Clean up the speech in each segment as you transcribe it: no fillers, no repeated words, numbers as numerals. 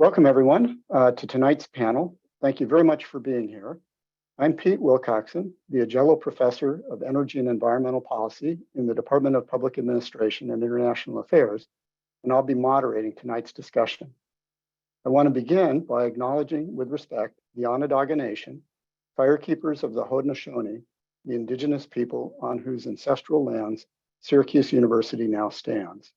Welcome, everyone, to tonight's panel. Thank you very much for being here. I'm Pete Wilcoxen, the Agello Professor of Energy and Environmental Policy in the Department of Public Administration and International Affairs, and I'll be moderating tonight's discussion. I want to begin by acknowledging with respect the Onondaga Nation, firekeepers of the Haudenosaunee, the indigenous people on whose ancestral lands Syracuse University now stands.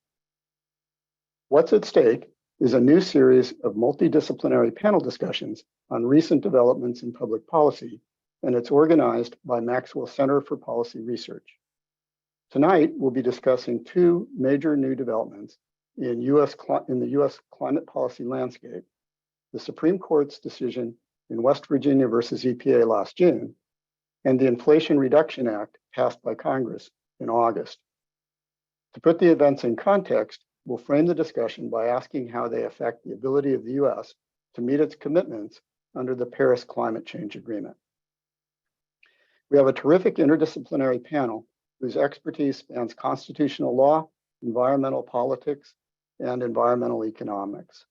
What's at stake is a new series of multidisciplinary panel discussions on recent developments in public policy, and it's organized by Maxwell Center for Policy Research. Tonight, we'll be discussing two major new developments in the U.S. climate policy landscape: the Supreme Court's decision in West Virginia versus EPA last June, and the Inflation Reduction Act passed by Congress in August. To put the events in context, we'll frame the discussion by asking how they affect the ability of the U.S. to meet its commitments under the Paris Climate Change Agreement. We have a terrific interdisciplinary panel whose expertise spans constitutional law, environmental politics, and environmental economics.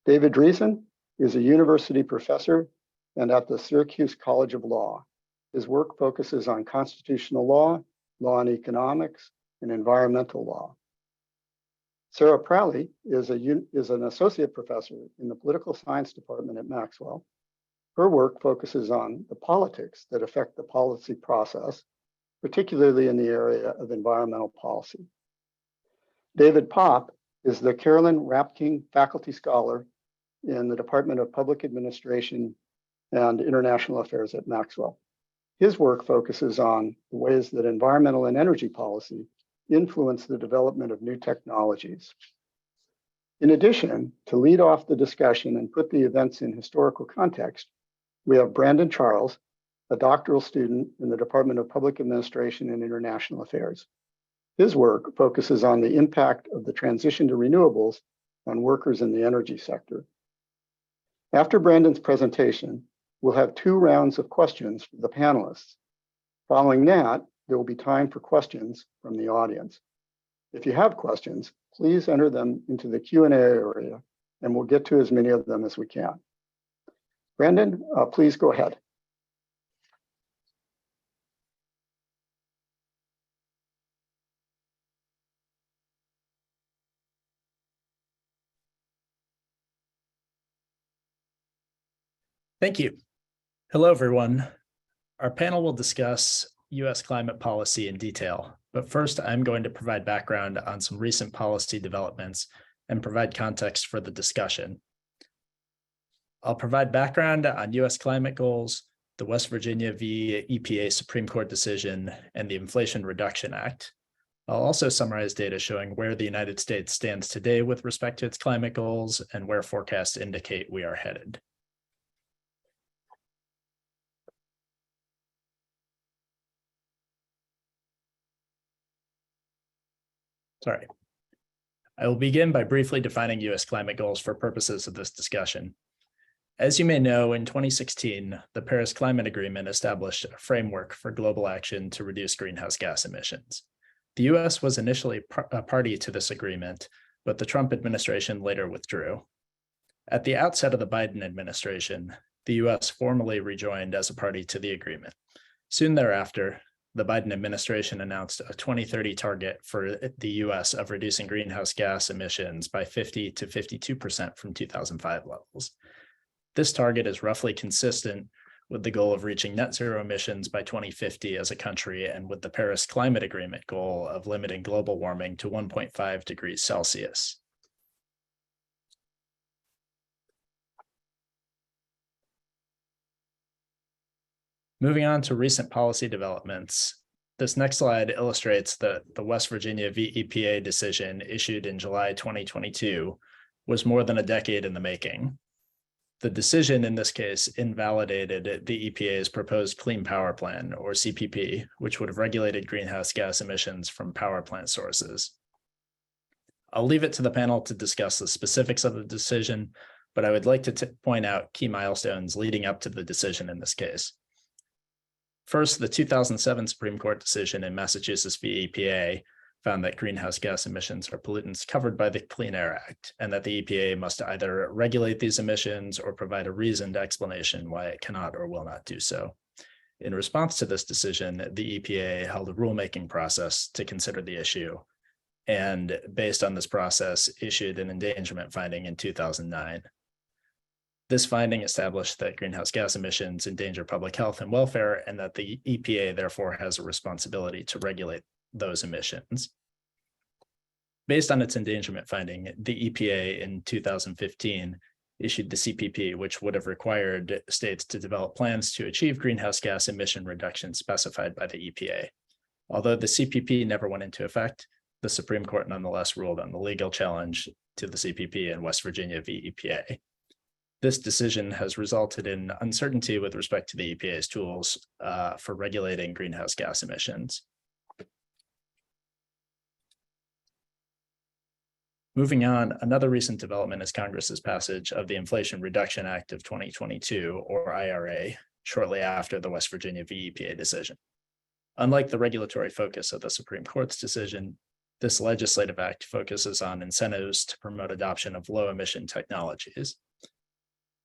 David Driesen is a university professor and at the Syracuse College of Law. His work focuses on constitutional law, law and economics, and environmental law. Sarah Pralle is an associate professor in the political science department at Maxwell. Her work focuses on the politics that affect the policy process, particularly in the area of environmental policy. David Popp is the Carolyn Rapkin Faculty Scholar in the Department of Public Administration and International Affairs at Maxwell. His work focuses on the ways that environmental and energy policy influence the development of new technologies. In addition, to lead off the discussion and put the events in historical context, we have Brandon Charles, a doctoral student in the Department of Public Administration and International Affairs. His work focuses on the impact of the transition to renewables on workers in the energy sector. After Brandon's presentation, we'll have 2 rounds of questions for the panelists. Following that, there will be time for questions from the audience. If you have questions, please enter them into the Q&A area, and we'll get to as many of them as we can. Brandon, please go ahead. Thank you. Hello, everyone. Our panel will discuss U.S. climate policy in detail, but first I'm going to provide background on some recent policy developments and provide context for the discussion. I'll provide background on U.S. climate goals, the West Virginia v. EPA Supreme Court decision, and the Inflation Reduction Act. I'll also summarize data showing where the United States stands today with respect to its climate goals and where forecasts indicate we are headed. I will begin by briefly defining U.S. climate goals for purposes of this discussion. As you may know, in 2016, the Paris Climate Agreement established a framework for global action to reduce greenhouse gas emissions. The U.S. was initially a party to this agreement, but the Trump administration later withdrew. At the outset of the Biden administration, the U.S. formally rejoined as a party to the agreement. Soon thereafter, the Biden administration announced a 2030 target for the U.S. of reducing greenhouse gas emissions by 50 to 52% from 2005 levels. This target is roughly consistent with the goal of reaching net zero emissions by 2050 as a country and with the Paris Climate Agreement goal of limiting global warming to 1.5 degrees Celsius. Moving on to recent policy developments, this next slide illustrates that the West Virginia v. EPA decision issued in July 2022 was more than a decade in the making. The decision in this case invalidated the EPA's proposed Clean Power Plan, or CPP, which would have regulated greenhouse gas emissions from power plant sources. I'll leave it to the panel to discuss the specifics of the decision, but I would like to point out key milestones leading up to the decision in this case. First, the 2007 Supreme Court decision in Massachusetts v. EPA found that greenhouse gas emissions are pollutants covered by the Clean Air Act, and that the EPA must either regulate these emissions or provide a reasoned explanation why it cannot or will not do so. In response to this decision, the EPA held a rulemaking process to consider the issue, and based on this process, issued an endangerment finding in 2009. This finding established that greenhouse gas emissions endanger public health and welfare, and that the EPA therefore has a responsibility to regulate those emissions. Based on its endangerment finding, the EPA in 2015 issued the CPP, which would have required states to develop plans to achieve greenhouse gas emission reductions specified by the EPA. Although the CPP never went into effect, the Supreme Court nonetheless ruled on the legal challenge to the CPP in West Virginia v. EPA. This decision has resulted in uncertainty with respect to the EPA's tools for regulating greenhouse gas emissions. Moving on, another recent development is Congress's passage of the Inflation Reduction Act of 2022, or IRA, shortly after the West Virginia v. EPA decision. Unlike the regulatory focus of the Supreme Court's decision, this legislative act focuses on incentives to promote adoption of low-emission technologies.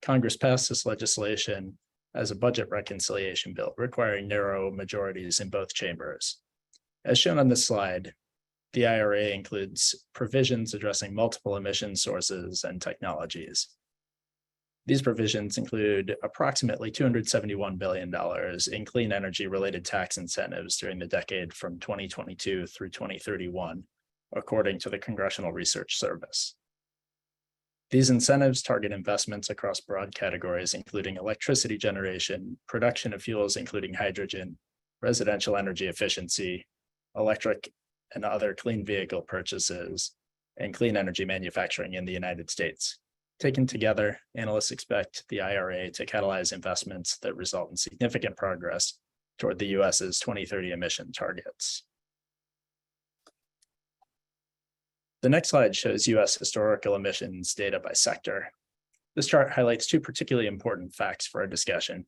Congress passed this legislation as a budget reconciliation bill, requiring narrow majorities in both chambers. As shown on this slide, the IRA includes provisions addressing multiple emission sources and technologies. These provisions include approximately $271 billion in clean energy-related tax incentives during the decade from 2022 through 2031, according to the Congressional Research Service. These incentives target investments across broad categories, including electricity generation, production of fuels, including hydrogen, residential energy efficiency, electric and other clean vehicle purchases, and clean energy manufacturing in the United States. Taken together, analysts expect the IRA to catalyze investments that result in significant progress toward the US's 2030 emission targets. The next slide shows US historical emissions data by sector. This chart highlights two particularly important facts for our discussion.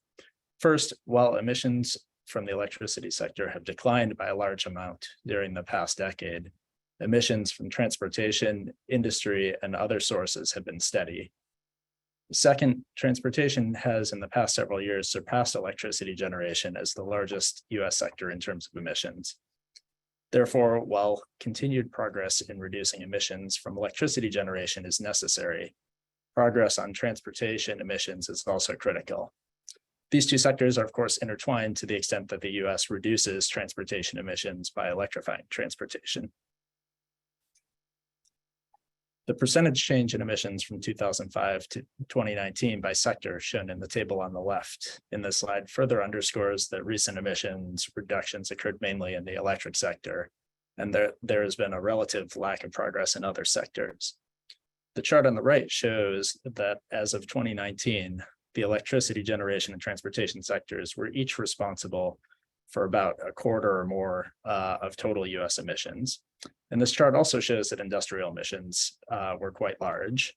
First, while emissions from the electricity sector have declined by a large amount during the past decade, emissions from transportation, industry, and other sources have been steady. Second, transportation has in the past several years surpassed electricity generation as the largest US sector in terms of emissions. Therefore, while continued progress in reducing emissions from electricity generation is necessary, progress on transportation emissions is also critical. These two sectors are, of course, intertwined to the extent that the US reduces transportation emissions by electrifying transportation. The percentage change in emissions from 2005 to 2019 by sector shown in the table on the left in this slide further underscores that recent emissions reductions occurred mainly in the electric sector, and there has been a relative lack of progress in other sectors. The chart on the right shows that as of 2019, the electricity generation and transportation sectors were each responsible for about a quarter or more of total US emissions. And this chart also shows that industrial emissions were quite large.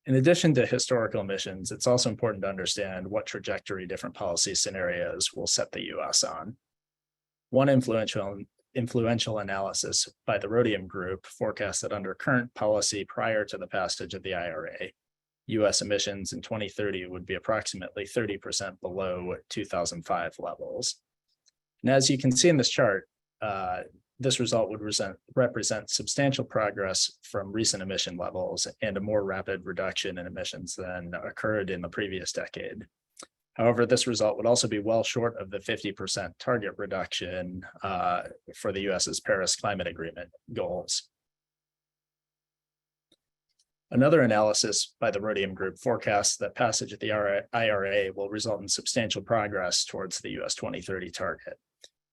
In addition to historical emissions, it's also important to understand what trajectory different policy scenarios will set the US on. One influential analysis by the Rhodium Group forecasts that under current policy prior to the passage of the IRA, US emissions in 2030 would be approximately 30% below 2005 levels. And as you can see in this chart, this result would represent substantial progress from recent emission levels and a more rapid reduction in emissions than occurred in the previous decade. However, this result would also be well short of the 50% target reduction for the US's Paris Climate Agreement goals. Another analysis by the Rhodium Group forecasts that passage of the IRA will result in substantial progress towards the US 2030 target.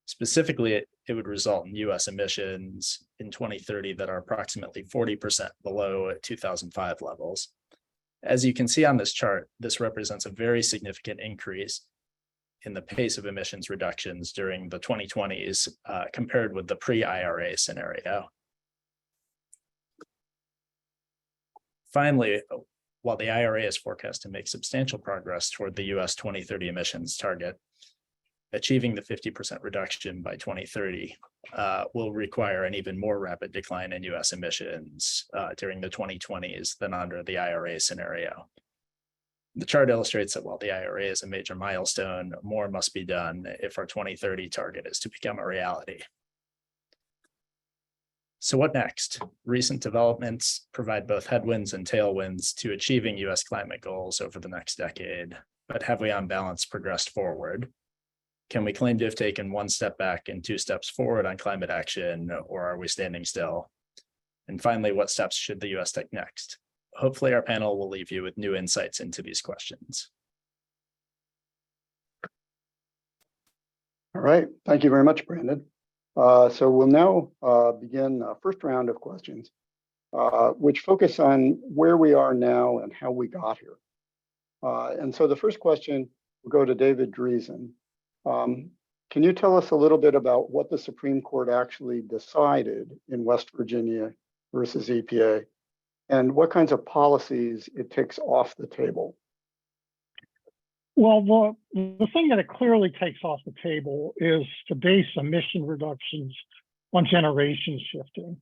Specifically, it would result in US emissions in 2030 that are approximately 40% below 2005 levels. As you can see on this chart, this represents a very significant increase in the pace of emissions reductions during the 2020s compared with the pre-IRA scenario. Finally, while the IRA is forecast to make substantial progress toward the US 2030 emissions target, achieving the 50% reduction by 2030 will require an even more rapid decline in US emissions during the 2020s than under the IRA scenario. The chart illustrates that while the IRA is a major milestone, more must be done if our 2030 target is to become a reality. So what next? Recent developments provide both headwinds and tailwinds to achieving US climate goals over the next decade, but have we on balance progressed forward? Can we claim to have taken one step back and two steps forward on climate action, or are we standing still? And finally, what steps should the US take next? Hopefully our panel will leave you with new insights into these questions. All right, thank you very much, Brandon. So we'll now begin a first round of questions, which focus on where we are now and how we got here. And so the first question will go to David Driesen. Can you tell us a little bit about what the Supreme Court actually decided in West Virginia versus EPA, and what kinds of policies it takes off the table? Well, the thing that it clearly takes off the table is to base emission reductions on generation shifting.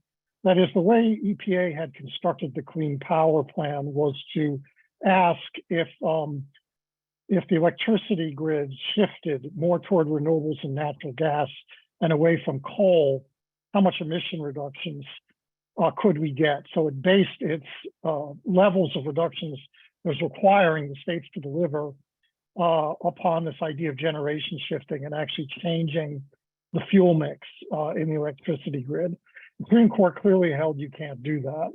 That is, the way EPA had constructed the Clean Power Plan was to ask if the electricity grid shifted more toward renewables and natural gas and away from coal, how much emission reductions could we get? So it based its levels of reductions it was requiring the states to deliver upon this idea of generation shifting and actually changing the fuel mix in the electricity grid. The Supreme Court clearly held you can't do that.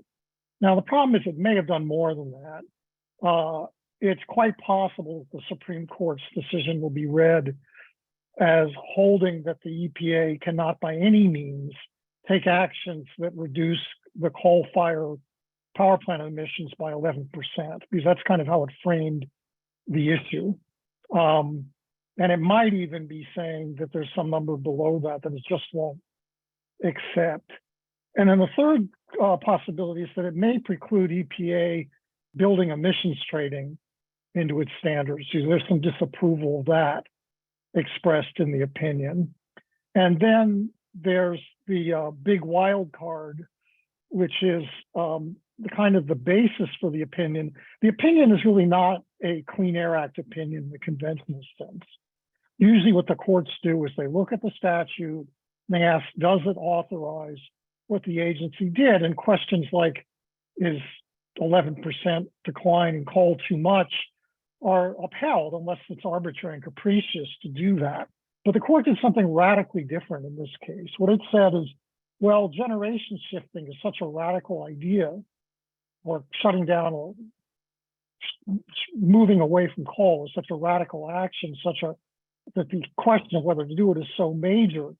Now, the problem is it may have done more than that. It's quite possible the Supreme Court's decision will be read as holding that the EPA cannot by any means take actions that reduce the coal-fired power plant emissions by 11%, because that's kind of how it framed the issue. And it might even be saying that there's some number below that it just won't accept. And then the third possibility is that it may preclude EPA building emissions trading into its standards. So there's some disapproval of that expressed in the opinion. And then there's the big wild card, which is the kind of the basis for the opinion. The opinion is really not a Clean Air Act opinion in the conventional sense. Usually what the courts do is they look at the statute and they ask, does it authorize what the agency did? And questions like, is 11% decline in coal too much, are upheld unless it's arbitrary and capricious to do that. But the court did something radically different in this case. What it said is, well, generation shifting is such a radical idea, or shutting down or moving away from coal is such a radical action, that the question of whether to do it is so major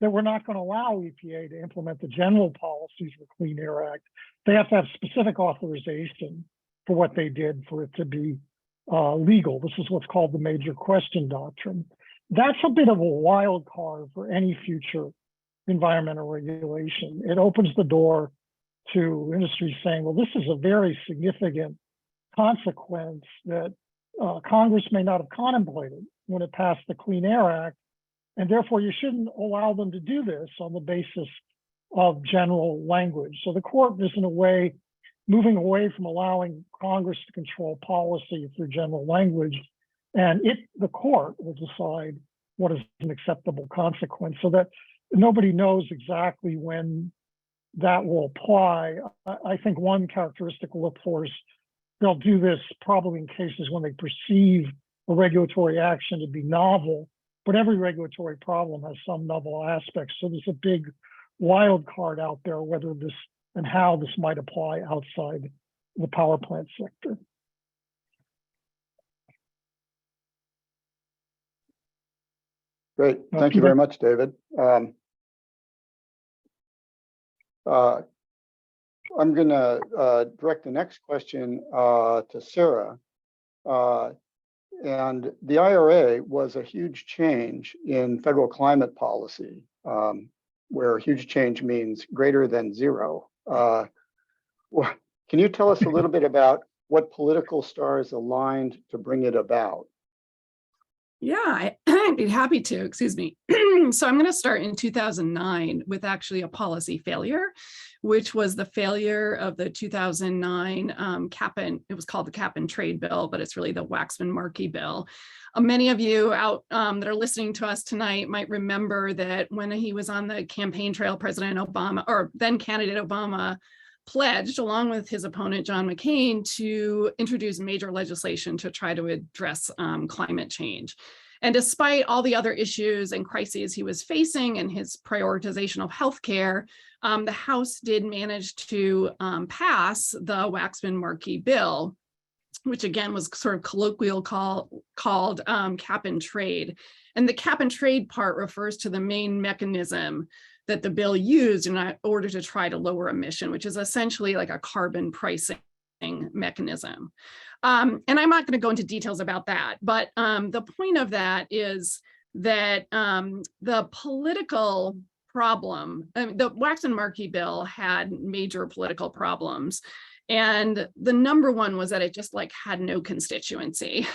that we're not going to allow EPA to implement the general policies of the Clean Air Act. They have to have specific authorization for what they did for it to be legal. This is what's called the major question doctrine. That's a bit of a wild card for any future environmental regulation. It opens the door to industry saying, well, this is a very significant consequence that Congress may not have contemplated when it passed the Clean Air Act, and therefore you shouldn't allow them to do this on the basis of general language. So the court is in a way moving away from allowing Congress to control policy through general language, and the court will decide what is an acceptable consequence, so that nobody knows exactly when that will apply. I think one characteristic we'll look for is they'll do this probably in cases when they perceive a regulatory action to be novel, but every regulatory problem has some novel aspects. So there's a big wild card out there, whether this and how this might apply outside the power plant sector. Great, thank you very much, David. I'm going to direct the next question to Sarah. And the IRA was a huge change in federal climate policy, where huge change means greater than zero. Can you tell us a little bit about what political stars aligned to bring it about? Yeah, I'd be happy to, excuse me. So I'm going to start in 2009 with actually a policy failure, which was the failure of the 2009 it was called the Cap and Trade Bill, but it's really the Waxman-Markey bill. Many of you out that are listening to us tonight might remember that when he was on the campaign trail, President Obama, or then candidate Obama, pledged, along with his opponent, John McCain, to introduce major legislation to try to address climate change. And despite all the other issues and crises he was facing and his prioritization of healthcare, the House did manage to pass the Waxman-Markey bill, which again was sort of colloquial called cap and trade. And the cap and trade part refers to the main mechanism that the bill used in order to try to lower emission, which is essentially like a carbon pricing mechanism. And I'm not going to go into details about that, but the point of that is that the political problem, the Waxman-Markey bill had major political problems. And the number one was that it just like had no constituency.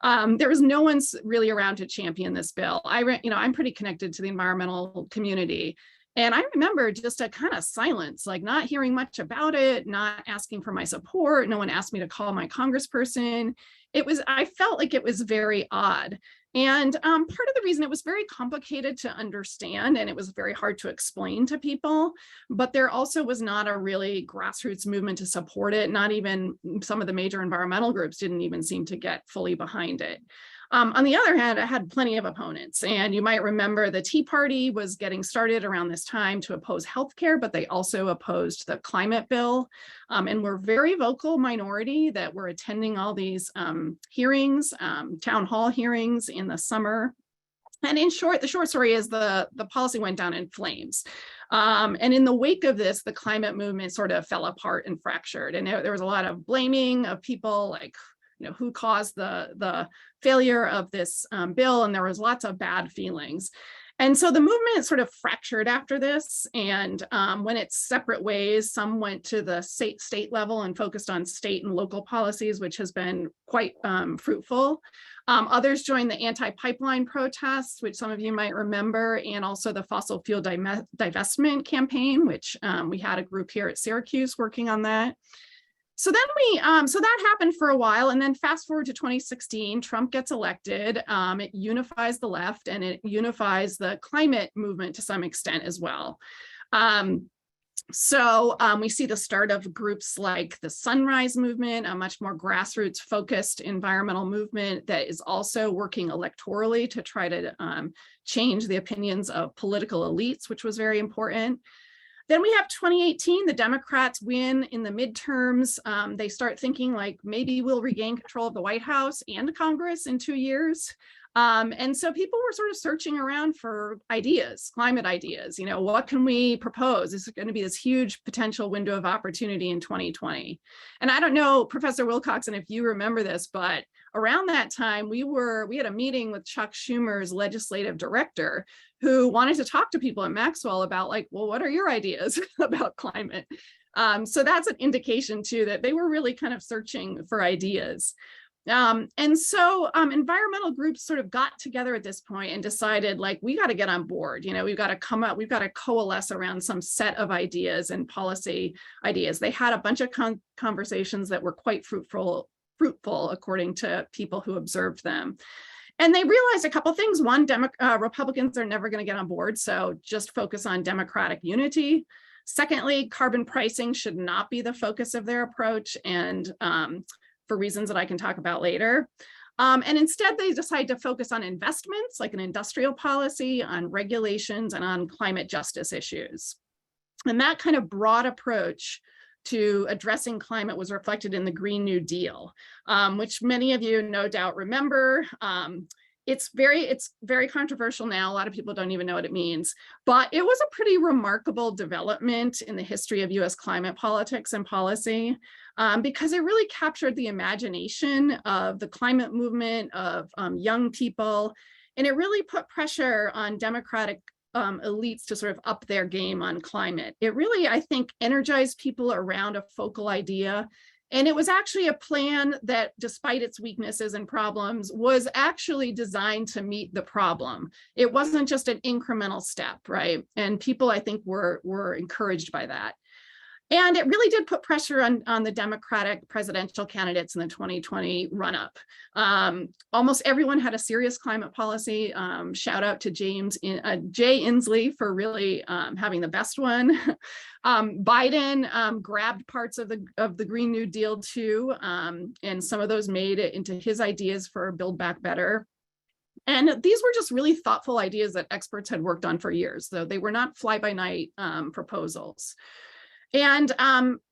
There was no one's really around to champion this bill. I'm pretty connected to the environmental community. And I remember just a kind of silence, like not hearing much about it, not asking for my support. No one asked me to call my congressperson. I felt like it was very odd. And part of the reason it was very complicated to understand and it was very hard to explain to people, but there also was not a really grassroots movement to support it. Not even some of the major environmental groups didn't even seem to get fully behind it. On the other hand, I had plenty of opponents, and you might remember the Tea Party was getting started around this time to oppose healthcare, but they also opposed the climate bill, and were very vocal minority that were attending all these hearings, town hall hearings in the summer. And in short, the short story is the policy went down in flames. And in the wake of this, the climate movement sort of fell apart and fractured, and there was a lot of blaming of people like, who caused the failure of this bill, and there was lots of bad feelings. And so the movement sort of fractured after this, and went its separate ways. Some went to the state level and focused on state and local policies, which has been quite fruitful. Others joined the anti-pipeline protests, which some of you might remember, and also the fossil fuel divestment campaign, which we had a group here at Syracuse working on that. So then so that happened for a while, and then fast forward to 2016, Trump gets elected. It unifies the left and it unifies the climate movement to some extent as well. So we see the start of groups like the Sunrise Movement, a much more grassroots focused environmental movement that is also working electorally to try to change the opinions of political elites, which was very important. Then we have 2018, the Democrats win in the midterms. They start thinking like maybe we'll regain control of the White House and Congress in 2 years. And so people were sort of searching around for ideas, climate ideas. What can we propose? This is going to be this huge potential window of opportunity in 2020. And I don't know, Professor Wilcoxen, if you remember this, but around that time, we had a meeting with Chuck Schumer's legislative director, who wanted to talk to people at Maxwell about like, well, what are your ideas about climate? So that's an indication too, that they were really kind of searching for ideas. And so environmental groups sort of got together at this point and decided like, we got to get on board, we've got to coalesce around some set of ideas and policy ideas. They had a bunch of conversations that were quite fruitful according to people who observed them. And they realized a couple things. One, Republicans are never going to get on board, so just focus on democratic unity. Secondly, carbon pricing should not be the focus of their approach, and for reasons that I can talk about later. And instead, they decide to focus on investments, like an industrial policy, on regulations, and on climate justice issues. And that kind of broad approach to addressing climate was reflected in the Green New Deal, which many of you no doubt remember. It's very controversial now. A lot of people don't even know what it means, but it was a pretty remarkable development in the history of US climate politics and policy, because it really captured the imagination of the climate movement, of young people, and it really put pressure on Democratic elites to sort of up their game on climate. It really, I think, energized people around a focal idea And it was actually a plan that, despite its weaknesses and problems, was actually designed to meet the problem. It wasn't just an incremental step, right? And people, I think, were encouraged by that. And it really did put pressure on the Democratic presidential candidates in the 2020 run-up. Almost everyone had a serious climate policy. Shout out to Jay Inslee for really having the best one. Biden grabbed parts of the Green New Deal too, and some of those made it into his ideas for Build Back Better. And these were just really thoughtful ideas that experts had worked on for years, though they were not fly-by-night proposals. And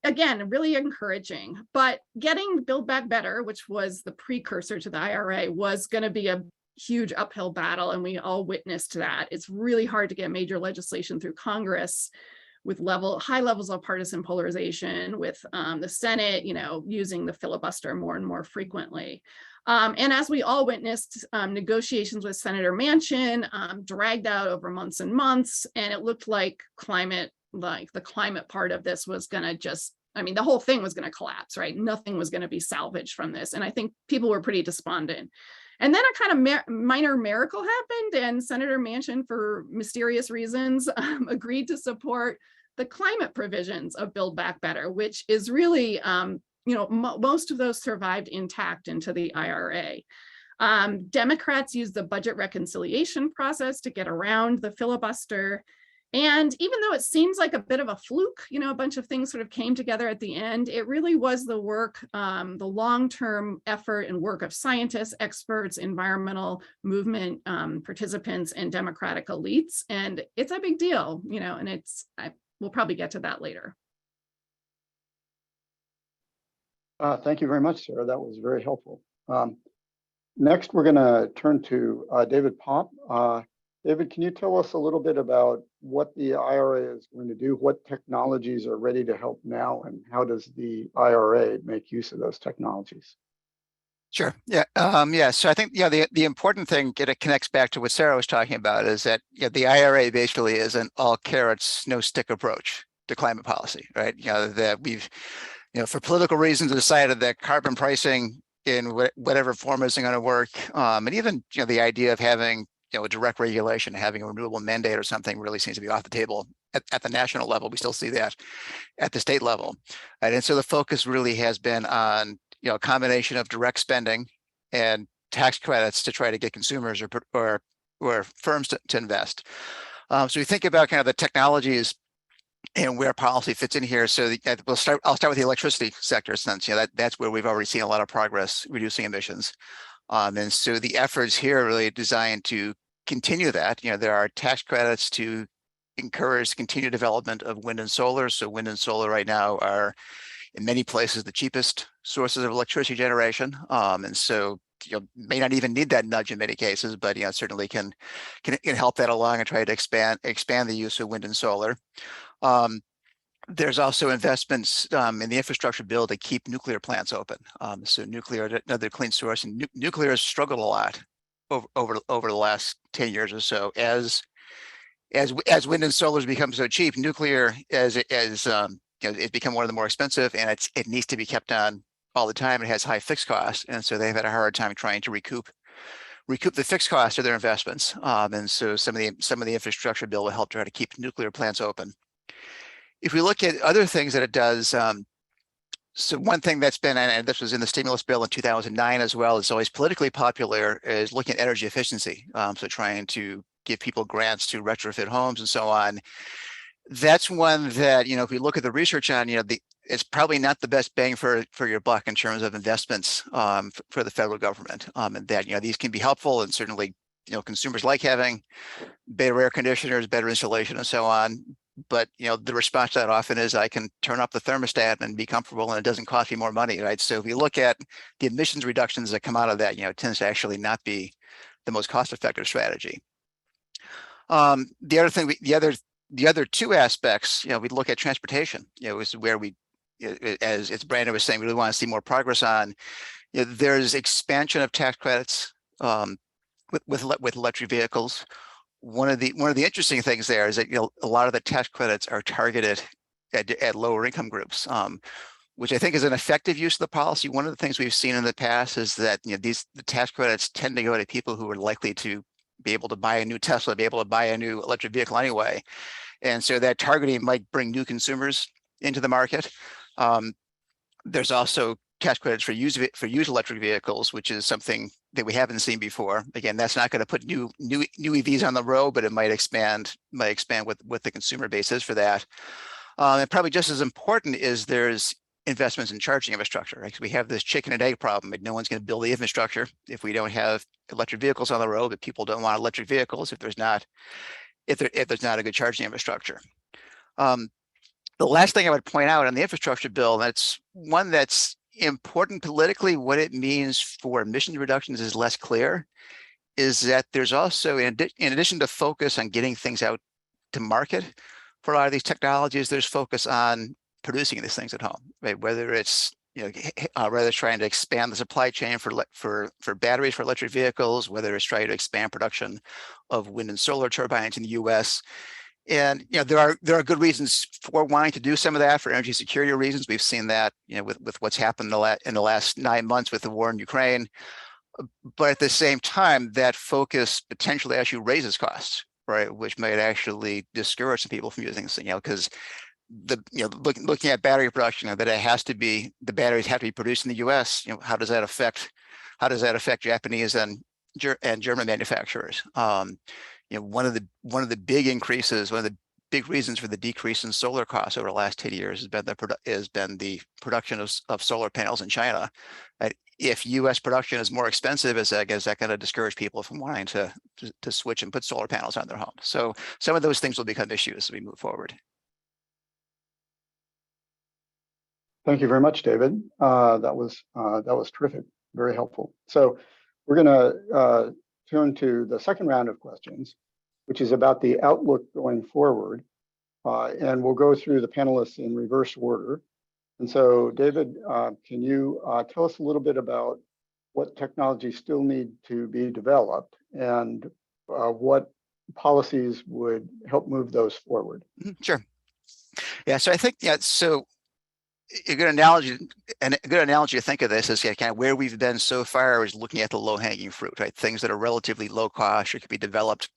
again, really encouraging, but getting Build Back Better, which was the precursor to the IRA, was going to be a huge uphill battle, and we all witnessed that. It's really hard to get major legislation through Congress with high levels of partisan polarization, with the Senate, using the filibuster more and more frequently. And as we all witnessed, negotiations with Senator Manchin dragged out over months and months, and it looked like the climate part of this was going to the whole thing was going to collapse, right? Nothing was going to be salvaged from this. And I think people were pretty despondent. And then a kind of minor miracle happened, and Senator Manchin, for mysterious reasons, agreed to support the climate provisions of Build Back Better, which is really, most of those survived intact into the IRA. Democrats used the budget reconciliation process to get around the filibuster. And even though it seems like a bit of a fluke, a bunch of things sort of came together at the end, it really was the work, the long-term effort and work of scientists, experts, environmental movement participants, and Democratic elites. And it's a big deal, and we'll probably get to that later. Thank you very much, Sarah. That was very helpful. Next, we're going to turn to David Popp. David, can you tell us a little bit about what the IRA is going to do? What technologies are ready to help now, and how does the IRA make use of those technologies? Sure. Yeah. So I think the important thing, it connects back to what Sarah was talking about, is that the IRA basically is an all carrots, no stick approach to climate policy, right? That we've for political reasons decided that carbon pricing in whatever form isn't going to work, and even the idea of having a direct regulation, having a renewable mandate or something really seems to be off the table at the national level. We still see that at the state level. Right? And so the focus really has been on, a combination of direct spending and tax credits to try to get consumers or firms to invest. So we think about kind of the technologies and where policy fits in here. So I'll start with the electricity sector, since that's where we've already seen a lot of progress reducing emissions. And so the efforts here are really designed to continue that. There are tax credits to encourage continued development of wind and solar. So wind and solar right now are in many places the cheapest sources of electricity generation. And so may not even need that nudge in many cases, but certainly can help that along and try to expand the use of wind and solar. There's also investments in the infrastructure bill to keep nuclear plants open. So nuclear, another clean source, and nuclear has struggled a lot over the last 10 years or so. As wind and solar has become so cheap, nuclear it's become one of the more expensive, and it needs to be kept on all the time. It has high fixed costs, and so they've had a hard time trying to recoup the fixed costs of their investments. And so some of the infrastructure bill will help try to keep nuclear plants open. If we look at other things that it does, so one thing that's been, and this was in the stimulus bill in 2009 as well, it's always politically popular, is looking at energy efficiency. So trying to give people grants to retrofit homes and so on. That's one that, if we look at the research on, it's probably not the best bang for your buck in terms of investments for the federal government. And that, these can be helpful, and certainly, consumers like having better air conditioners, better insulation, and so on. But the response to that often is, I can turn up the thermostat and be comfortable, and it doesn't cost me more money, right? So if you look at the emissions reductions that come out of that, it tends to actually not be the most cost-effective strategy. The other two aspects, we look at transportation. Is where we, as Brandon was saying, we really want to see more progress on. There's expansion of tax credits with electric vehicles. One of the interesting things there is that a lot of the tax credits are targeted at lower income groups. which I think is an effective use of the policy. One of the things we've seen in the past is that the tax credits tend to go to people who are likely to be able to buy a new Tesla, be able to buy a new electric vehicle anyway. And so that targeting might bring new consumers into the market. There's also tax credits for used electric vehicles, which is something that we haven't seen before. Again, that's not going to put new EVs on the road, but it might expand what the consumer base is for that. And probably just as important is there's investments in charging infrastructure, right? 'Cause we have this chicken and egg problem. No one's going to build the infrastructure if we don't have electric vehicles on the road, but people don't want electric vehicles if there's not a good charging infrastructure. The last thing I would point out on the infrastructure bill, that's one that's important politically, what it means for emissions reductions is less clear, is that there's also, in addition to focus on getting things out to market for a lot of these technologies, there's focus on producing these things at home, right? Whether it's rather trying to expand the supply chain for batteries for electric vehicles, whether it's trying to expand production of wind and solar turbines in the U.S. And there are good reasons for wanting to do some of that for energy security reasons. We've seen that with what's happened in the last 9 months with the war in Ukraine. But at the same time, that focus potentially actually raises costs, right? Which might actually discourage some people from using this, because looking at battery production, that it has to be, the batteries have to be produced in the U.S. How does that affect Japanese and German manufacturers? One of the big increases, one of the big reasons for the decrease in solar costs over the last 10 years has been the production of solar panels in China. If U.S. production is more expensive, is that going to discourage people from wanting to switch and put solar panels on their home? So some of those things will become issues as we move forward. Thank you very much, David. That was terrific, very helpful. So we're going to turn to the second round of questions, which is about the outlook going forward. And we'll go through the panelists in reverse order. And so, David, can you tell us a little bit about what technologies still need to be developed and what policies would help move those forward? Sure. Yeah, so I think, so a good analogy to think of this is kind of where we've been so far is looking at the low-hanging fruit, right? Things that are relatively low cost or can be developed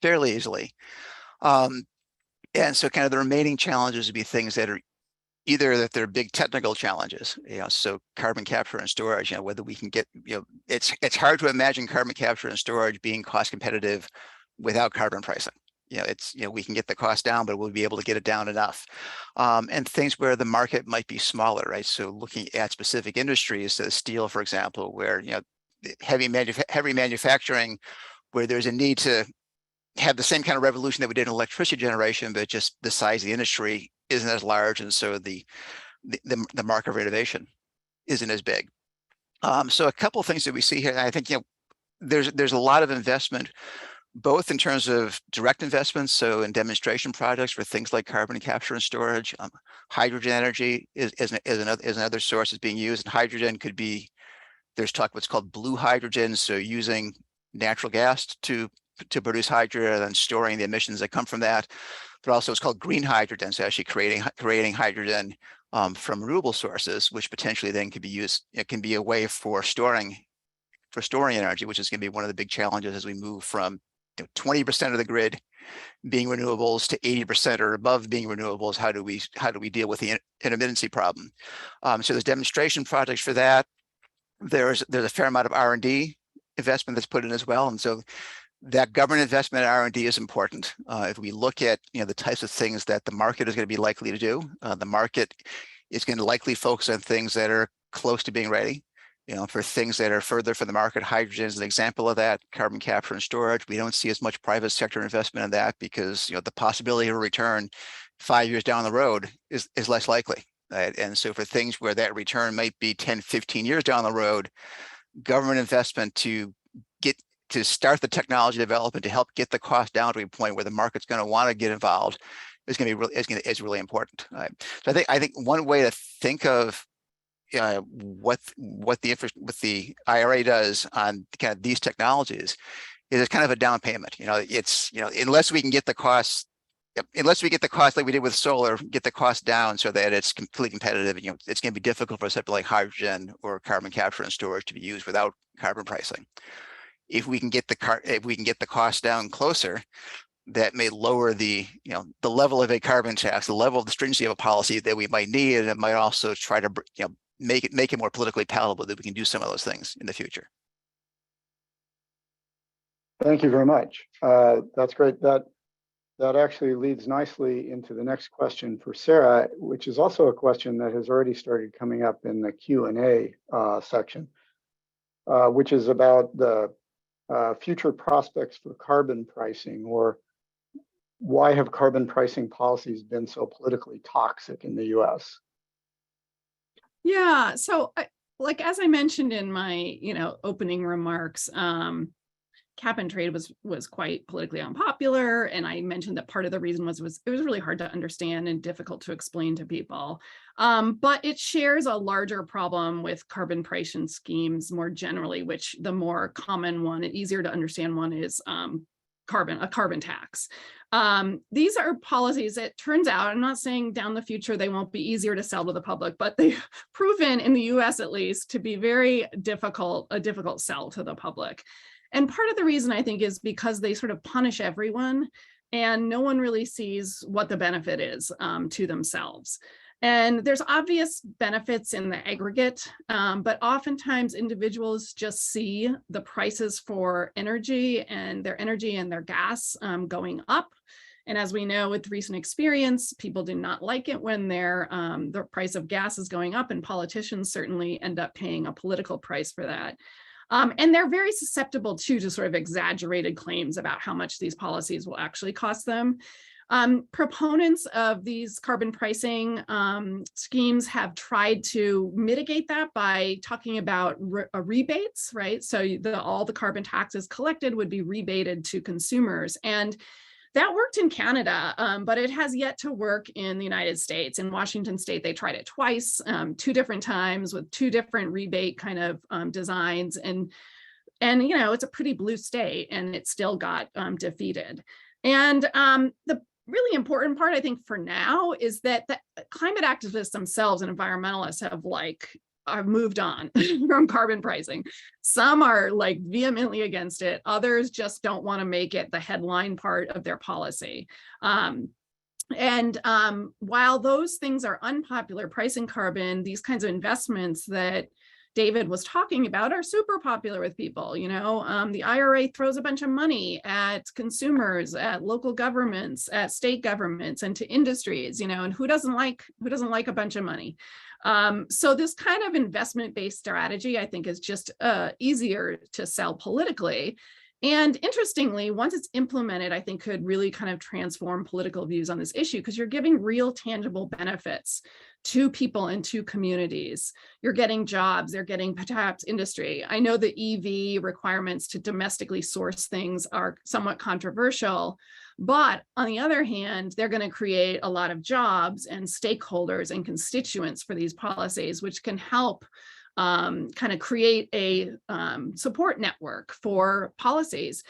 fairly easily. And so kind of the remaining challenges would be things that are either that they're big technical challenges, so carbon capture and storage, whether we can get, it's hard to imagine carbon capture and storage being cost competitive without carbon pricing. We can get the cost down, but we'll be able to get it down enough. And things where the market might be smaller, right? So looking at specific industries, so steel, for example, where, heavy manufacturing, where there's a need to have the same kind of revolution that we did in electricity generation, but just the size of the industry isn't as large. And so the market of innovation isn't as big. So a couple of things that we see here, I think, there's a lot of investment, both in terms of direct investments, so in demonstration projects for things like carbon capture and storage. Hydrogen energy is another source that's being used, and hydrogen could be, there's talk what's called blue hydrogen, so using natural gas to produce hydrogen and then storing the emissions that come from that. But also it's called green hydrogen, so actually creating hydrogen from renewable sources, which potentially then could be used. It can be a way for storing energy, which is going to be one of the big challenges as we move from 20% of the grid being renewables to 80% or above being renewables. How do we deal with the intermittency problem? So there's demonstration projects for that. There's a fair amount of R&D investment that's put in as well, and so that government investment in R&D is important. If we look at the types of things that the market is going to be likely to do, the market is going to likely focus on things that are close to being ready. For things that are further from the market, hydrogen is an example of that. Carbon capture and storage, we don't see as much private sector investment in that because the possibility of a return 5 years down the road is less likely. Right? And so for things where that return might be 10, 15 years down the road, government investment to start the technology development to help get the cost down to a point where the market's going to want to get involved is going to be really important. Right? So I think one way to think of what the IRA does on kind of these technologies is it's kind of a down payment. It's unless we can get the costs Yep. Unless we get the cost like we did with solar, get the cost down so that it's completely competitive. You know, it's going to be difficult for something like hydrogen or carbon capture and storage to be used without carbon pricing. If we can get the cost down closer, that may lower the level of a carbon tax, the level of the stringency of a policy that we might need, and it might also try to make it more politically palatable that we can do some of those things in the future. Thank you very much. That's great. That actually leads nicely into the next question for Sarah, which is also a question that has already started coming up in the Q&A section, which is about the future prospects for carbon pricing, or why have carbon pricing policies been so politically toxic in the US? Yeah, so as I mentioned in my opening remarks, cap and trade was quite politically unpopular, and I mentioned that part of the reason was it was really hard to understand and difficult to explain to people. But it shares a larger problem with carbon pricing schemes more generally, which the more common one and easier to understand one is a carbon tax. These are policies, it turns out, I'm not saying down the future they won't be easier to sell to the public, but they've proven in the US at least to be a difficult sell to the public. And part of the reason I think is because they sort of punish everyone and no one really sees what the benefit is to themselves. And there's obvious benefits in the aggregate, but oftentimes individuals just see the prices for energy and their gas going up. And as we know with recent experience, people do not like it when the price of gas is going up, and politicians certainly end up paying a political price for that. And they're very susceptible to sort of exaggerated claims about how much these policies will actually cost them. Proponents of these carbon pricing schemes have tried to mitigate that by talking about rebates, right? So all the carbon taxes collected would be rebated to consumers. And that worked in Canada, but it has yet to work in the United States. In Washington State, they tried it twice, 2 different times with 2 different rebate kind of designs. And it's a pretty blue state, and it still got defeated. And the really important part, I think, for now is that the climate activists themselves and environmentalists have moved on from carbon pricing. Some are vehemently against it. Others just don't want to make it the headline part of their policy. While those things are unpopular, pricing carbon, these kinds of investments that David was talking about are super popular with people. The IRA throws a bunch of money at consumers, at local governments, at state governments, and to industries, and who doesn't like a bunch of money? So this kind of investment-based strategy, I think, is just easier to sell politically. And interestingly, once it's implemented, I think could really kind of transform political views on this issue, because you're giving real tangible benefits to people and to communities. You're getting jobs, they're getting perhaps industry. I know the EV requirements to domestically source things are somewhat controversial, but on the other hand, they're going to create a lot of jobs and stakeholders and constituents for these policies, which can help kind of create a support network for policies.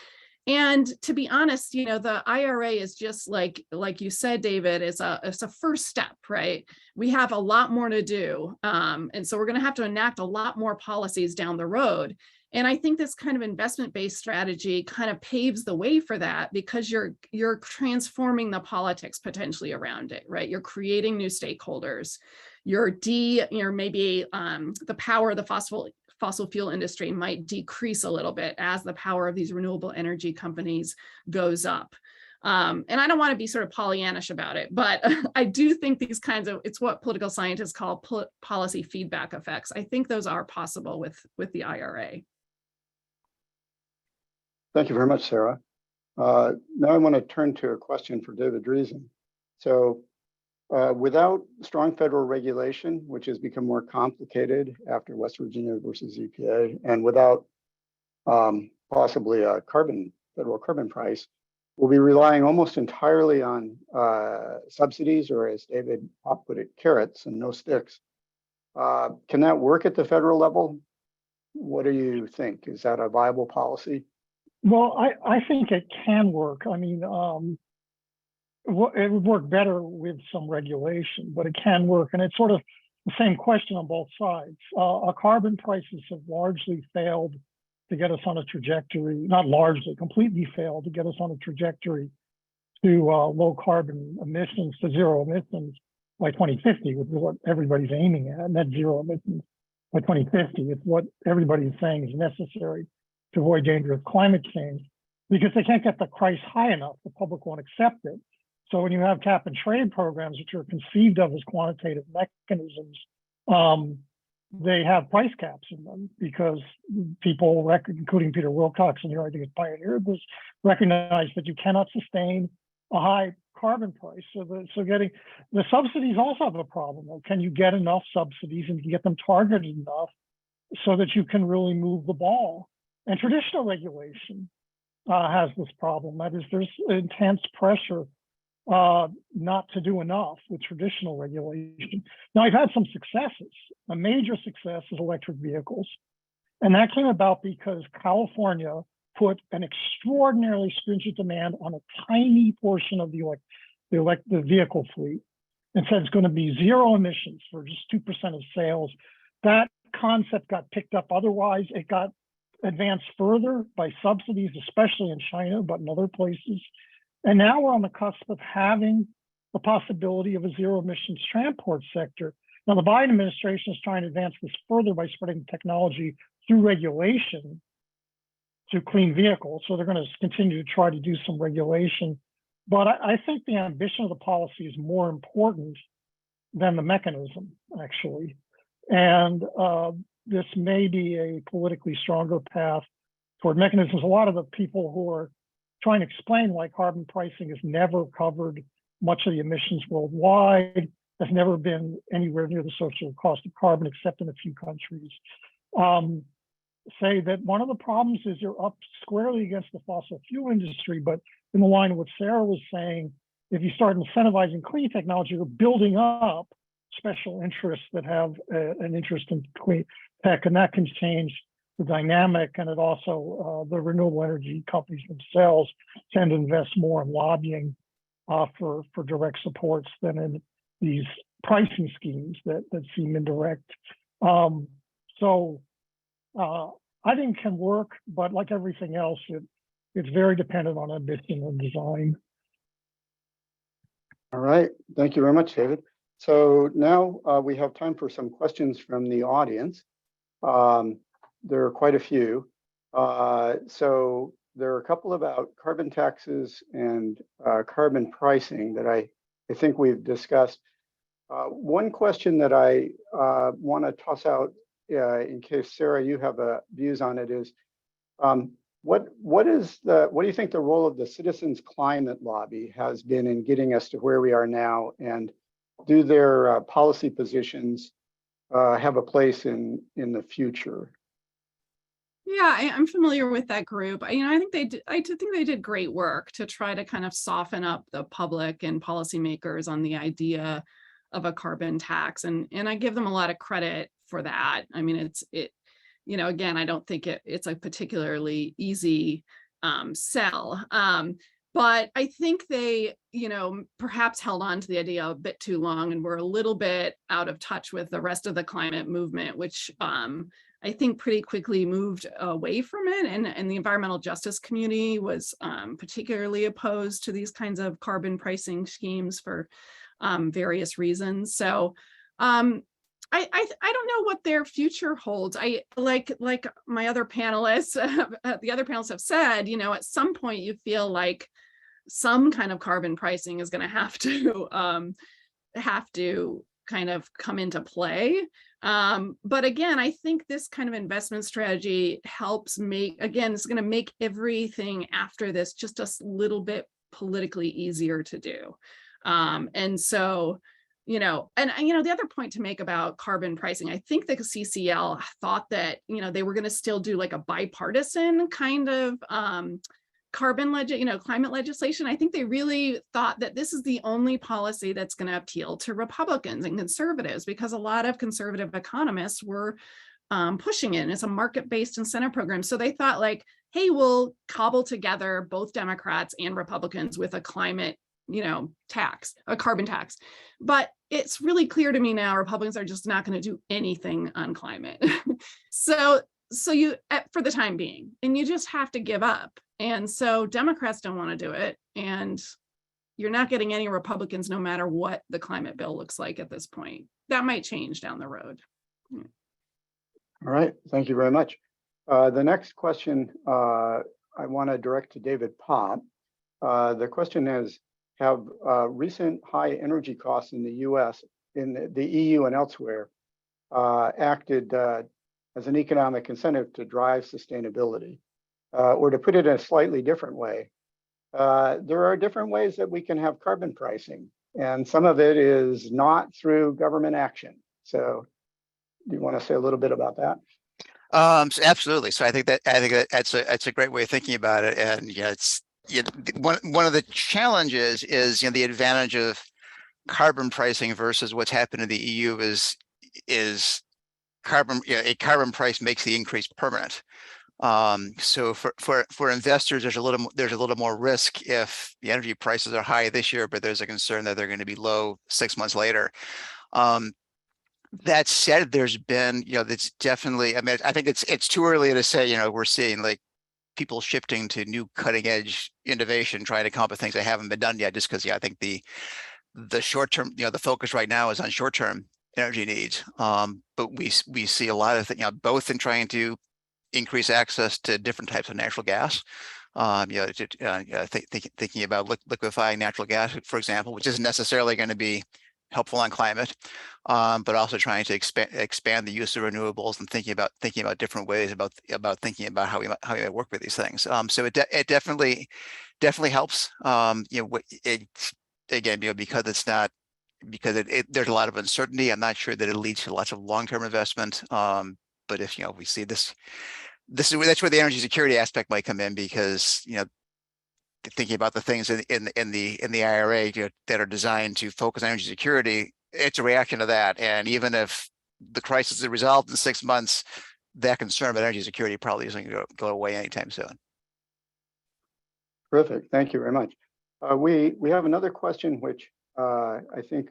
And to be honest, the IRA is just like you said, David, it's a first step, right? We have a lot more to do. And so we're going to have to enact a lot more policies down the road. And I think this kind of investment-based strategy kind of paves the way for that, because you're transforming the politics potentially around it, right? You're creating new stakeholders. Maybe the power of the fossil fuel industry might decrease a little bit as the power of these renewable energy companies goes up. And I don't want to be sort of Pollyannish about it, but I do think it's what political scientists call policy feedback effects. I think those are possible with the IRA. Thank you very much, Sarah. Now I want to turn to a question for David Driesen. So without strong federal regulation, which has become more complicated after West Virginia versus EPA, and without possibly a federal carbon price, we'll be relying almost entirely on subsidies, or as David Popp put it, carrots and no sticks. Can that work at the federal level? What do you think? Is that a viable policy? Well, I think it can work. I mean, it would work better with some regulation, but it can work. And it's sort of the same question on both sides. Our carbon prices have largely failed to get us on a trajectory, not largely, completely failed to get us on a trajectory to low carbon emissions, to zero emissions by 2050, which is what everybody's aiming at, net zero emissions by 2050. It's what everybody's saying is necessary to avoid dangerous climate change, because they can't get the price high enough. The public won't accept it. So when you have cap and trade programs, which are conceived of as quantitative mechanisms, they have price caps in them because people, including Peter Wilcoxen here, I think, has pioneered this, recognize that you cannot sustain a high carbon price. So getting the subsidies also have a problem. Can you get enough subsidies and get them targeted enough so that you can really move the ball? And traditional regulation has this problem. That is, there's intense pressure not to do enough with traditional regulation. Now, I've had some successes. A major success is electric vehicles. And that came about because California put an extraordinarily stringent demand on a tiny portion of the vehicle fleet and said it's going to be zero emissions for just 2% of sales. That concept got picked up. Otherwise, it got advanced further by subsidies, especially in China, but in other places. And now we're on the cusp of having the possibility of a zero emissions transport sector. Now, the Biden administration is trying to advance this further by spreading technology through regulation to clean vehicles. So they're going to continue to try to do some regulation. But I think the ambition of the policy is more important than the mechanism, actually. And this may be a politically stronger path toward mechanisms. A lot of the people who are trying to explain why carbon pricing has never covered much of the emissions worldwide, has never been anywhere near the social cost of carbon, except in a few countries, say that one of the problems is you're up squarely against the fossil fuel industry. But in the line of what Sarah was saying, if you start incentivizing clean technology, you're building up special interests that have an interest in clean tech, and that can change the dynamic. And it also, the renewable energy companies themselves tend to invest more in lobbying for direct supports than in these pricing schemes that seem indirect. I think it can work, but like everything else, it's very dependent on ambition and design. All right, thank you very much, David. So now we have time for some questions from the audience. There are quite a few. So there are a couple about carbon taxes and carbon pricing that I think we've discussed. One question that I want to toss out in case, Sarah, you have views on it is, what do you think the role of the Citizens Climate Lobby has been in getting us to where we are now? And do their policy positions have a place in the future? Yeah, I'm familiar with that group. I think I think they did great work to try to kind of soften up the public and policymakers on the idea of a carbon tax, and I give them a lot of credit for that. I mean, again, I don't think it's a particularly easy sell. But I think they, perhaps held on to the idea a bit too long and were a little bit out of touch with the rest of the climate movement, which I think pretty quickly moved away from it. And the environmental justice community was particularly opposed to these kinds of carbon pricing schemes for various reasons. So I don't know what their future holds. I like my other panelists, the other panelists have said, at some point you feel like some kind of carbon pricing is going to have to kind of come into play. But again, I think this kind of investment strategy helps it's going to make everything after this just a little bit politically easier to do. And so, the other point to make about carbon pricing, I think the CCL thought that, they were going to still do like a bipartisan kind of climate legislation. I think they really thought that this is the only policy that's going to appeal to Republicans and conservatives, because a lot of conservative economists were pushing it. It's a market-based incentive program. So they thought like, hey, we'll cobble together both Democrats and Republicans with a climate tax, a carbon tax. But it's really clear to me now, Republicans are just not going to do anything on climate. So you, for the time being, and you just have to give up. And so Democrats don't want to do it. And you're not getting any Republicans, no matter what the climate bill looks like at this point. That might change down the road. All right, thank you very much. The next question I want to direct to David Popp. The question is, have recent high energy costs in the US, in the EU and elsewhere, acted as an economic incentive to drive sustainability? Or to put it in a slightly different way, there are different ways that we can have carbon pricing, and some of it is not through government action. So do you want to say a little bit about that? Absolutely. So I think that's a great way of thinking about it. And one of the challenges is the advantage of carbon pricing versus what's happened in the EU is carbon. A carbon price makes the increase permanent. So for investors, there's a little more risk if the energy prices are high this year, but there's a concern that they're going to be low 6 months later. That said, there's been, that's definitely, I mean, I think it's too early to say, we're seeing like people shifting to new cutting edge innovation, trying to come up with things that haven't been done yet, just because, I think the short term, the focus right now is on short term energy needs. But we see a lot of things, both in trying to increase access to different types of natural gas, thinking about liquefying natural gas, for example, which isn't necessarily going to be helpful on climate, but also trying to expand the use of renewables and thinking about different ways about thinking about how we might work with these things. So it definitely helps. Again, because it's not, because there's a lot of uncertainty. I'm not sure that it leads to lots of long-term investment. But if we see that's where the energy security aspect might come in, because thinking about the things in the IRA that are designed to focus on energy security, it's a reaction to that. And even if the crisis is resolved in 6 months, that concern about energy security probably isn't going to go away anytime soon. Terrific, thank you very much. We have another question which I think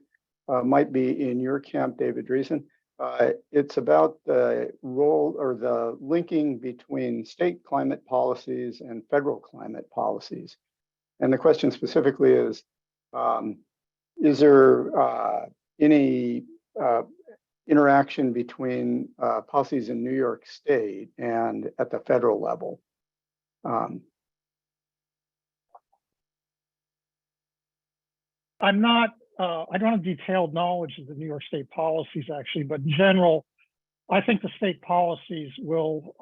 might be in your camp, David Driesen. It's about the role or the linking between state climate policies and federal climate policies. And the question specifically is there any interaction between policies in New York State and at the federal level? I don't have detailed knowledge of the New York State policies actually, but in general, I think the state policies will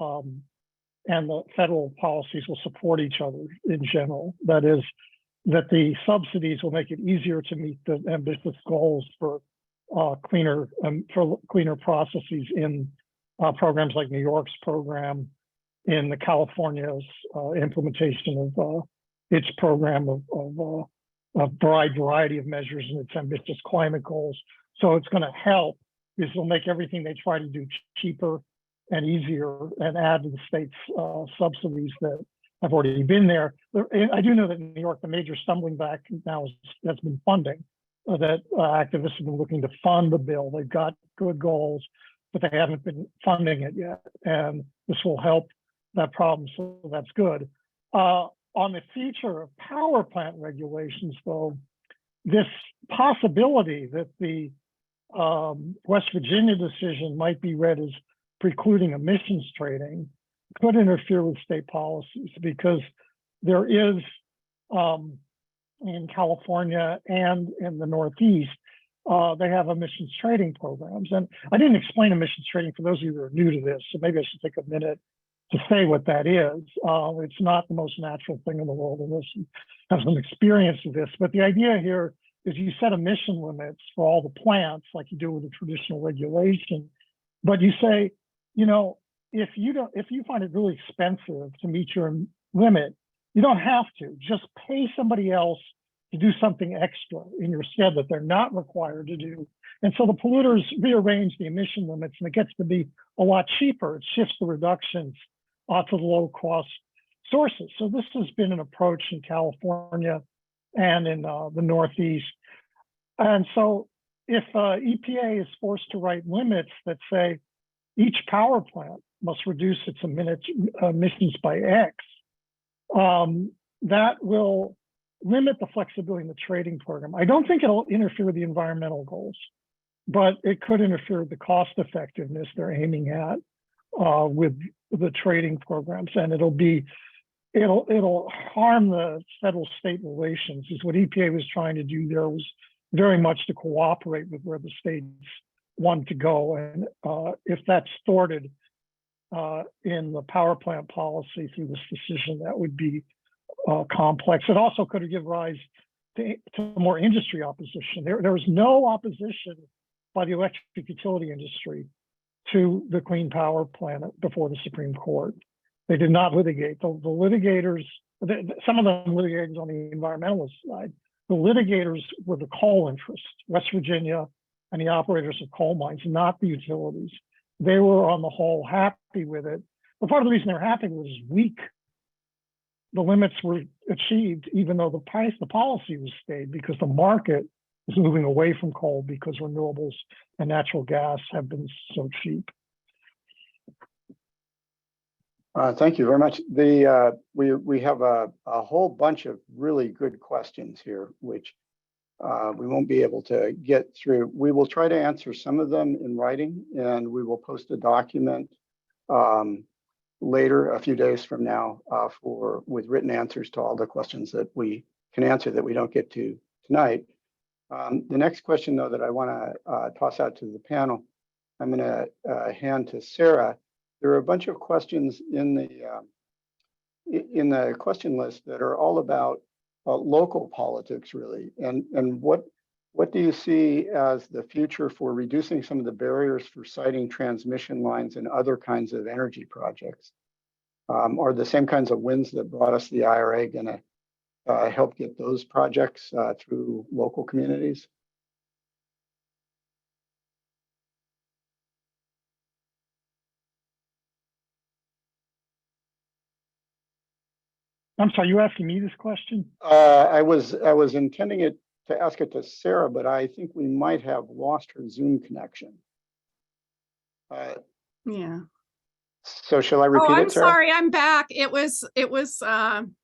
and the federal policies will support each other in general. That is, that the subsidies will make it easier to meet the ambitious goals for cleaner processes in programs like New York's program, in the California's implementation of its program of a variety of measures in its ambitious climate goals. So it's going to help, because it'll make everything they try to do cheaper and easier, and add to the state's subsidies that have already been there. I do know that in New York, the major stumbling block now has been funding. That activists have been looking to fund the bill. They've got good goals, but they haven't been funding it yet. And this will help that problem, so that's good. On the future of power plant regulations, though, this possibility that the West Virginia decision might be read as precluding emissions trading could interfere with state policies, because there is in California and in the Northeast, they have emissions trading programs. And I didn't explain emissions trading for those of you who are new to this, so maybe I should take a minute to say what that is. It's not the most natural thing in the world, unless you have some experience with this. But the idea here is you set emission limits for all the plants, like you do with a traditional regulation. But you say, if you find it really expensive to meet your limit, you don't have to. Just pay somebody else to do something extra in your stead that they're not required to do. And so the polluters rearrange the emission limits, and it gets to be a lot cheaper. It shifts the reductions to the low cost sources. So this has been an approach in California and in the Northeast. And so if EPA is forced to write limits that say each power plant must reduce its emissions by X, that will limit the flexibility in the trading program. I don't think it'll interfere with the environmental goals, but it could interfere with the cost effectiveness they're aiming at with the trading programs, and it'll harm the federal-state relations. Is what EPA was trying to do there was very much to cooperate with where the states want to go, and if that's thwarted in the power plant policy through this decision, that would be complex. It also could give rise to more industry opposition. There was no opposition by the electric utility industry to the Clean Power Plan before the Supreme Court. They did not litigate. The litigators, some of them litigators on the environmentalist side, the litigators were the coal interest, West Virginia and the operators of coal mines, not the utilities. They were on the whole happy with it. But part of the reason they're happy was weak. The limits were achieved, even though the policy was stayed, because the market is moving away from coal because renewables and natural gas have been so cheap. Thank you very much. We have a whole bunch of really good questions here, which we won't be able to get through. We will try to answer some of them in writing, and we will post a document later, a few days from now, with written answers to all the questions that we can answer that we don't get to tonight. The next question, though, that I want to toss out to the panel, I'm going to hand to Sarah. There are a bunch of questions in the question list that are all about local politics, really, and what do you see as the future for reducing some of the barriers for siting transmission lines and other kinds of energy projects? Are the same kinds of wins that brought us the IRA going to help get those projects through local communities? I'm sorry, you asking me this question? I was intending to ask it to Sarah, but I think we might have lost her Zoom connection. Yeah. So shall I repeat it, I'm Sarah? sorry, I'm back. It was the it's question.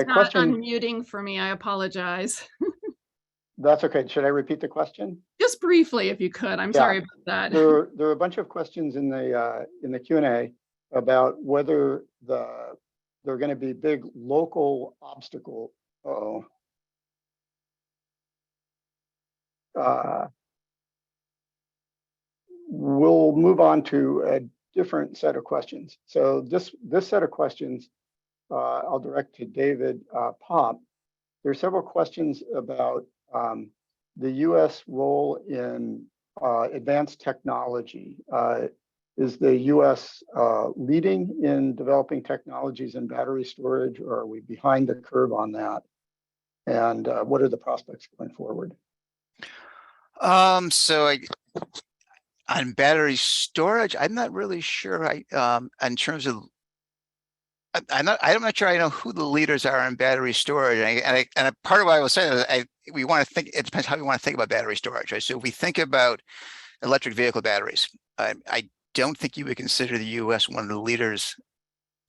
not unmuting for me. I apologize. That's okay. Should I repeat the question? Just briefly, if you could. I'm sorry about that. There are a bunch of questions in the Q&A about whether there are going to be big local obstacle. We'll move on to a different set of questions. So this set of questions I'll direct to David Popp. There are several questions about the U.S. role in advanced technology. Is the U.S. leading in developing technologies in battery storage, or are we behind the curve on that? And what are the prospects going forward? On battery storage, I'm not really sure. In terms of, I'm not sure I know who the leaders are in battery storage. And part of what I was saying is we want to think. It depends how we want to think about battery storage. Right? So if we think about electric vehicle batteries, I don't think you would consider the U.S. one of the leaders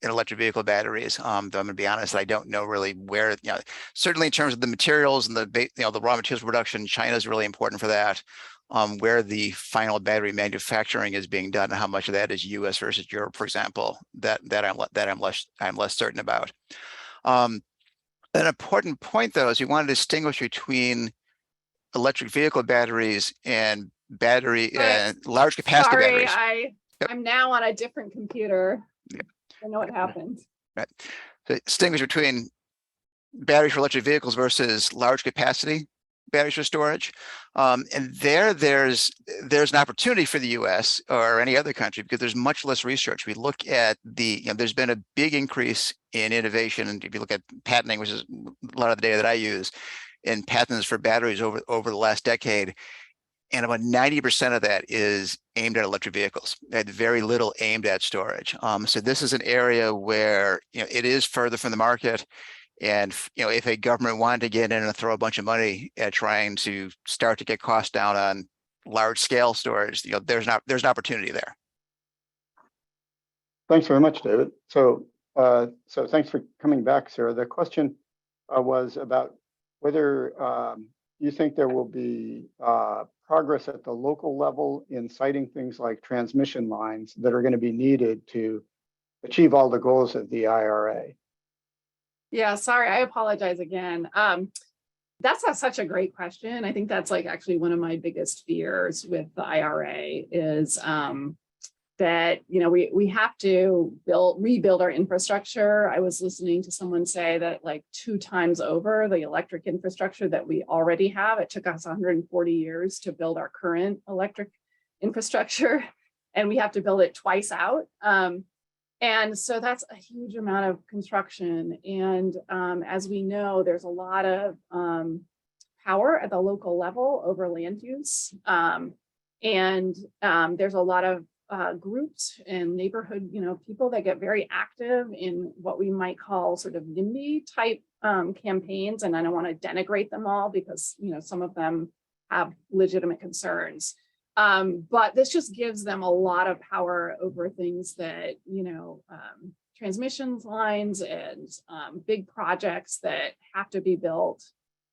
in electric vehicle batteries. Though I'm going to be honest, I don't know really where. Certainly in terms of the materials and the raw materials production, China is really important for that. Where the final battery manufacturing is being done and how much of that is U.S. versus Europe, for example, that I'm less certain about. An important point, though, is you want to distinguish between electric vehicle batteries and large capacity batteries. Sorry, I'm now on a different computer. Yeah. I know what happened. Right. So distinguish between batteries for electric vehicles versus large capacity batteries for storage. And there's an opportunity for the US or any other country because there's much less research. We look at there's been a big increase in innovation. And if you look at patenting, which is a lot of the data that I use, in patents for batteries over the last decade, and about 90% of that is aimed at electric vehicles, and very little aimed at storage. So this is an area where it is further from the market, And if a government wanted to get in and throw a bunch of money at trying to start to get costs down on large scale storage, there's an opportunity there. Thanks very much, David. So thanks for coming back, Sarah. The question was about whether you think there will be progress at the local level in siting things like transmission lines that are going to be needed to achieve all the goals of the IRA. Yeah, sorry, I apologize again. That's such a great question. I think that's like actually one of my biggest fears with the IRA is that we have to rebuild our infrastructure. I was listening to someone say that like 2 times over the electric infrastructure that we already have. It took us 140 years to build our current electric infrastructure, and we have to build it twice out. And so that's a huge amount of construction. And as we know, there's a lot of power at the local level over land use. And there's a lot of groups and neighborhood, people that get very active in what we might call sort of NIMBY type campaigns. And I don't want to denigrate them all because, some of them have legitimate concerns. But this just gives them a lot of power over things that, transmissions lines and big projects that have to be built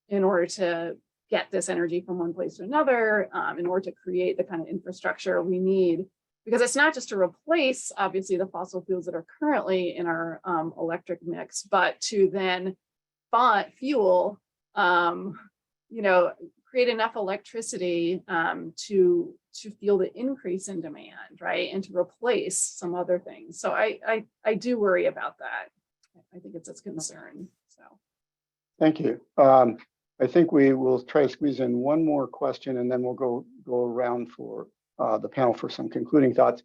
in order to get this energy from one place to another, in order to create the kind of infrastructure we need. Because it's not just to replace, obviously, the fossil fuels that are currently in our electric mix, but to then fuel, create enough electricity to fuel the increase in demand, right? And to replace some other things. So I do worry about that. I think it's a concern. So Thank you. I think we will try to squeeze in one more question and then we'll go around for the panel for some concluding thoughts.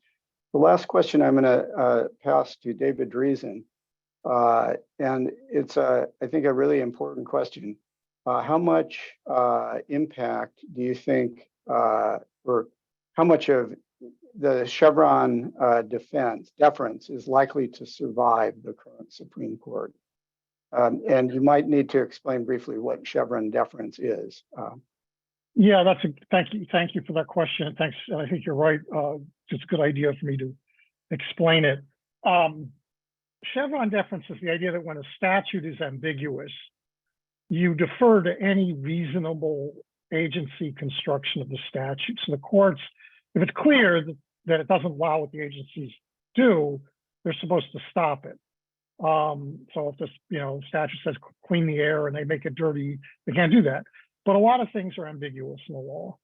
The last question I'm going to pass to David Driesen. And it's, I think, a really important question. How much impact do you think, or how much of the Chevron deference is likely to survive the current Supreme Court? And you might need to explain briefly what Chevron deference is. Yeah, thank you for that question. And thanks. I think you're right. It's a good idea for me to explain it. Chevron deference is the idea that when a statute is ambiguous, you defer to any reasonable agency construction of the statute. So the courts, if it's clear that it doesn't allow what the agencies do, they're supposed to stop it. So if this, statute says clean the air and they make it dirty, they can't do that. But a lot of things are ambiguous in the law.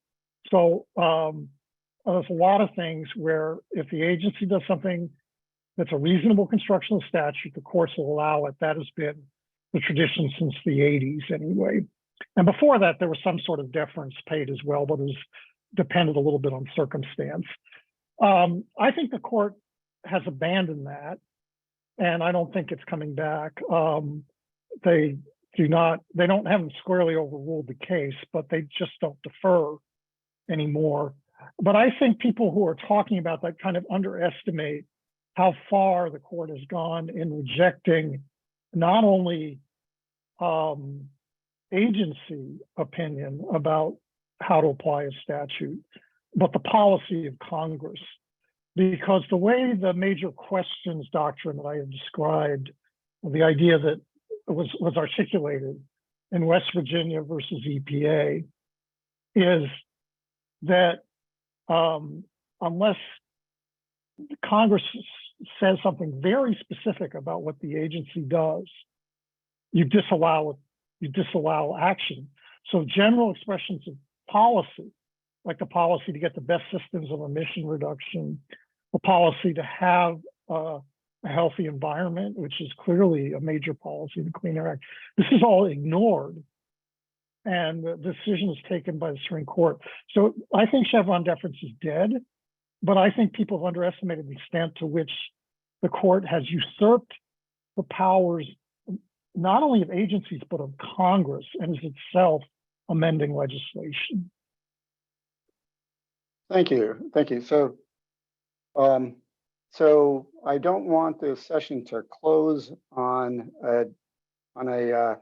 So there's a lot of things where if the agency does something that's a reasonable construction of the statute, the courts will allow it. That has been the tradition since the 80s anyway. And before that, there was some sort of deference paid as well, but it was depended a little bit on circumstance. I think the court has abandoned that, and I don't think it's coming back. They haven't squarely overruled the case, but they just don't defer anymore. But I think people who are talking about that kind of underestimate how far the court has gone in rejecting not only agency opinion about how to apply a statute, but the policy of Congress. Because the way the major questions doctrine that I have described, the idea that was articulated in West Virginia versus EPA, is that unless Congress says something very specific about what the agency does, you disallow action. So general expressions of policy, like the policy to get the best systems of emission reduction, the policy to have a healthy environment, which is clearly a major policy in the Clean Air Act, this is all ignored. And the decision is taken by the Supreme Court. So I think Chevron deference is dead, but I think people have underestimated the extent to which the court has usurped the powers, not only of agencies, but of Congress, and is itself amending legislation. Thank you. Thank you. So I don't want this session to close on a on a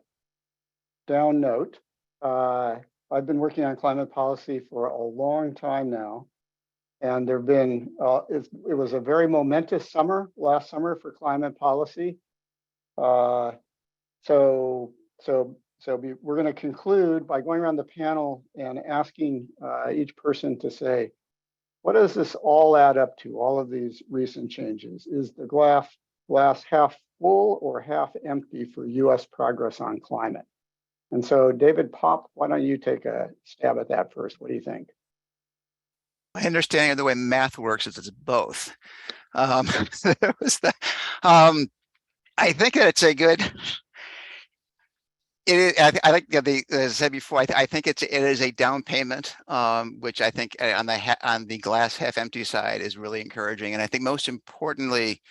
down note, I've been working on climate policy for a long time now. And there've been, it was a very momentous summer, last summer for climate policy. We're going to conclude by going around the panel and asking each person to say, what does this all add up to, all of these recent changes? Is the glass half full or half empty for US progress on climate? And so David Popp, why don't you take a stab at that first? What do you think? My understanding of the way math works is it's both. I think that it's a good. I think as I said before, I think it is a down payment, which I think on the glass half empty side is really encouraging, and I think most importantly,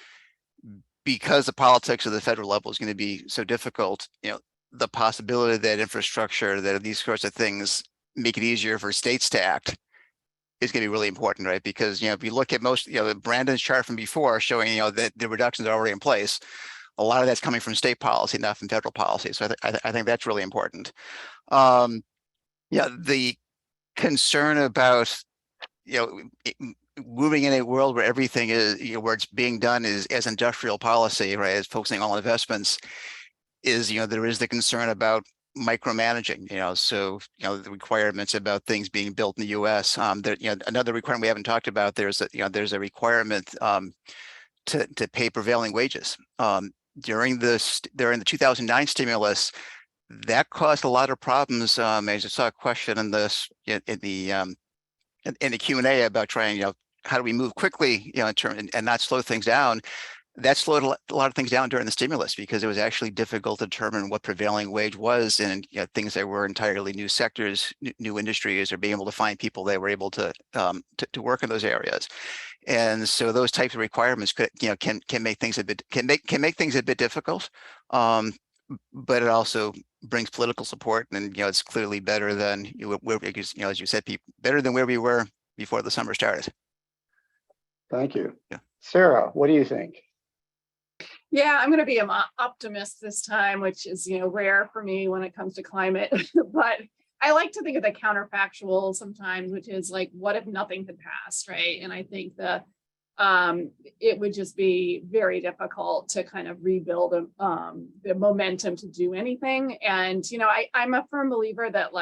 because the politics of the federal level is going to be so difficult, the possibility that infrastructure, that these sorts of things make it easier for states to act is going to be really important, right? Because, if you look at most, Brandon's chart from before showing, that the reductions are already in place, a lot of that's coming from state policy, not from federal policy. So I think that's really important. The concern about, moving in a world where everything is, where it's being done is as industrial policy, right? As focusing on investments is, there is the concern about micromanaging, so the requirements about things being built in the U.S. Another requirement we haven't talked about, there's a requirement to pay prevailing wages. During the 2009 stimulus, that caused a lot of problems. As I saw a question in the Q&A about trying, how do we move quickly, and not slow things down. That slowed a lot of things down during the stimulus because it was actually difficult to determine what prevailing wage was, and things that were entirely new sectors, new industries, or being able to find people that were able to work in those areas. And so those types of requirements can make things a bit difficult, but it also brings political support, and it's clearly better than as you said, better than where we were before the summer started. Thank you. Yeah. Sarah, what do you think? Yeah, I'm going to be an optimist this time, which is, rare for me when it comes to climate. But I like to think of the counterfactual sometimes, which is like, what if nothing had passed, right? And I think it would just be very difficult to kind of rebuild the momentum to do anything. And, I'm a firm believer that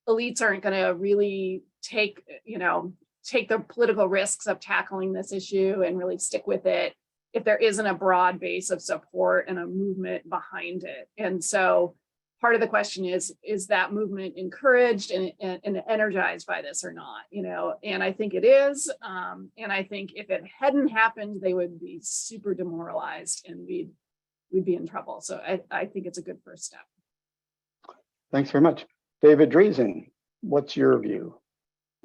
elites aren't going to really take the political risks of tackling this issue and really stick with it if there isn't a broad base of support and a movement behind it. And so part of the question is that movement encouraged and energized by this or not, and I think it is. And I think if it hadn't happened, they would be super demoralized and we'd be in trouble. So I think it's a good first step. Thanks very much. David Driesen, what's your view?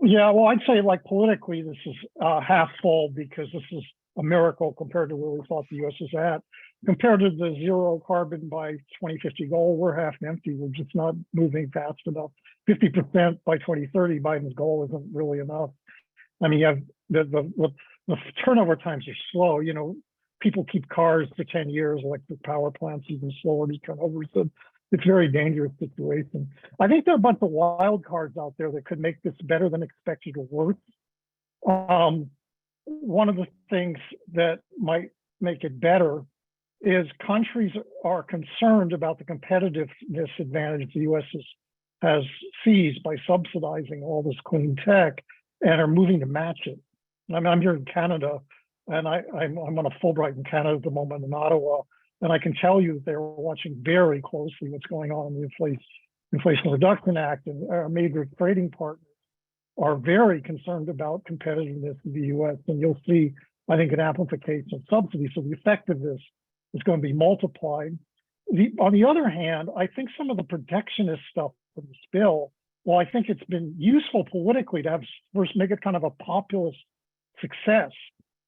Yeah, well, I'd say politically, this is half full because this is a miracle compared to where we thought the U.S. is at. Compared to the zero carbon by 2050 goal, we're half empty. We're just not moving fast enough. 50% by 2030, Biden's goal isn't really enough. I mean, you have the turnover times are slow. People keep cars for 10 years, electric power plants even slower to turn over. So it's a very dangerous situation. I think there are a bunch of wild cards out there that could make this better than expected or worse. One of the things that might make it better is countries are concerned about the competitiveness advantage the U.S. has seized by subsidizing all this clean tech and are moving to match it. I mean, I'm here in Canada, and I'm on a Fulbright in Canada at the moment in Ottawa, and I can tell you they're watching very closely what's going on in the Inflation Reduction Act, and our major trading partners are very concerned about competitiveness in the U.S. And you'll see, I think, an amplification of subsidies. So the effectiveness is going to be multiplied. On the other hand, I think some of the protectionist stuff from this bill, well, I think it's been useful politically to have first make it kind of a populist success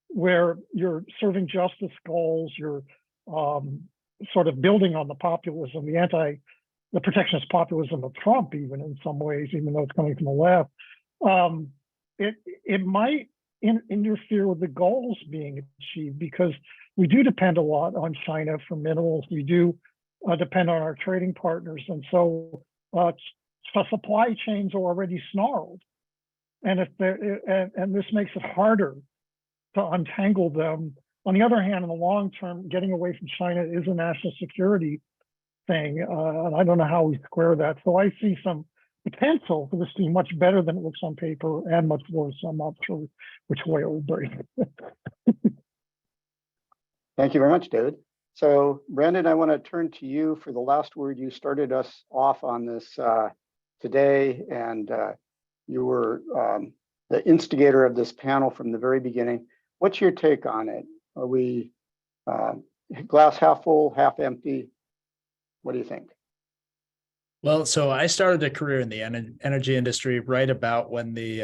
where you're serving justice goals, you're sort of building on the populism, the protectionist populism of Trump, even in some ways, even though it's coming from the left. It might interfere with the goals being achieved because we do depend a lot on China for minerals. We do depend on our trading partners. And so supply chains are already snarled. And if and this makes it harder to untangle them. On the other hand, in the long term, getting away from China is a national security thing. And I don't know how we square that. So I see some potential for this to be much better than it looks on paper and much worse. I'm not sure which way it will be. Thank you very much, David. So Brandon, I want to turn to you for the last word. You started us off on this today, and you were the instigator of this panel from the very beginning. What's your take on it? Are we glass half full, half empty? What do you think? Well, so I started a career in the energy industry right about when the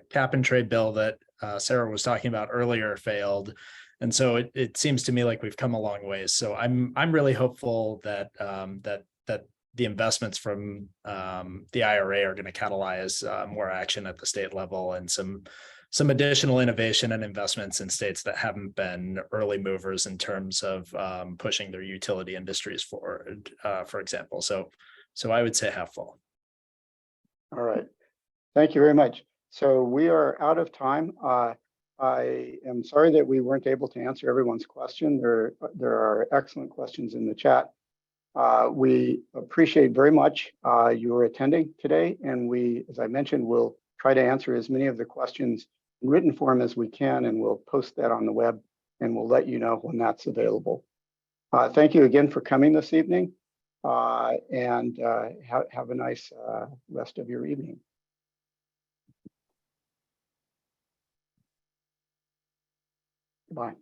cap and trade bill that Sarah was talking about earlier failed. And so it seems to me like we've come a long ways. So I'm really hopeful that that the investments from the IRA are going to catalyze more action at the state level and some additional innovation and investments in states that haven't been early movers in terms of pushing their utility industries forward, for example. So I would say half full. All right. Thank you very much. So we are out of time. I am sorry that we weren't able to answer everyone's question. There are excellent questions in the chat. We appreciate very much your attending today. And we, as I mentioned, will try to answer as many of the questions in written form as we can, and we'll post that on the web, and we'll let you know when that's available. Thank you again for coming this evening, and have a nice rest of your evening. Goodbye.